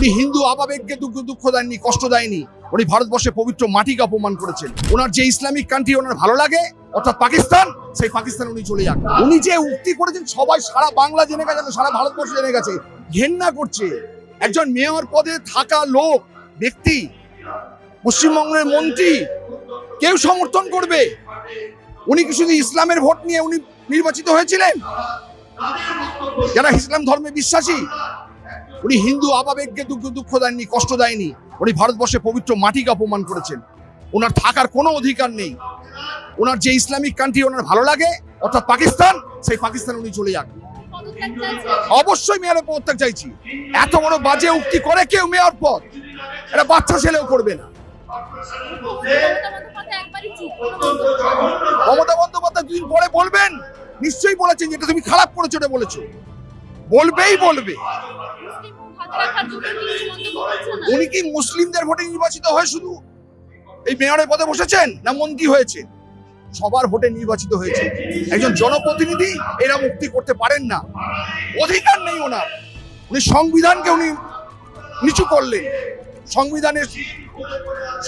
উনি হিন্দু আবেগকে দুঃখ দেননি, কষ্ট দেয়নি। উনি ভারতবর্ষে পবিত্র মাটিকে অপমান করেছেন। ওনার যে ইসলামিক কান্ট্রি ওনার ভালো লাগে, অর্থাৎ পাকিস্তান, সেই পাকিস্তান উনি চলে যান। উনি যে উক্তি করেছেন সবাই সারা বাংলা জেনে গেছে, সারা ভারতবর্ষ জেনে গেছে। ঘেন্না করছে একজন মেয়র পদে থাকা লোক ব্যক্তি, পশ্চিমবঙ্গের মন্ত্রী, কেউ সমর্থন করবে? উনি কি শুধু ইসলামের ভোট নিয়ে উনি নির্বাচিত হয়েছিলেন? যারা ইসলাম ধর্মে বিশ্বাসী, উনি হিন্দু আবেগকে দুঃখ দেননি, কষ্ট দেয়নি। উনি ভারতবর্ষে পবিত্র মাটিকে অপমান করেছেন। ওনার থাকার কোনো অধিকার নেই। ওনার যে ইসলামিক কান্ট্রি ওনার ভালো লাগে, অর্থাৎ পাকিস্তান, সেই পাকিস্তান উনি চলে যান। অবশ্যই মেয়রের পদত্যাগ চাইছি। এত বড় বাজে উক্তি করে কেউ মেয়র পদ, এটা বাচ্চা ছেলেও করবে না। মমতা বন্দ্যোপাধ্যায় দুদিন পরে বলবেন, নিশ্চয়ই বলেছেন যেটা তুমি খারাপ করেছো, এটা বলেছো, বলবেই বলবে। উনি কি মুসলিমদের ভোটে নির্বাচিত হয়ে শুধু এই মেয়রের পদে বসেছেন, না মন্ত্রী হয়েছেন? সবার ভোটে নির্বাচিত হয়েছে। একজন জনপ্রতিনিধি এরা মুক্তি করতে পারেন না, অধিকার নেই ওনার। উনি সংবিধানকে উনি নিচু করলেন।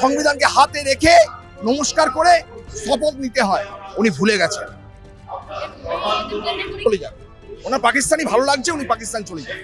সংবিধানকে হাতে রেখে নমস্কার করে শপথ নিতে হয়, উনি ভুলে গেছেন। চলে যান। ওনার পাকিস্তানি ভালো লাগছে, উনি পাকিস্তান চলে যান।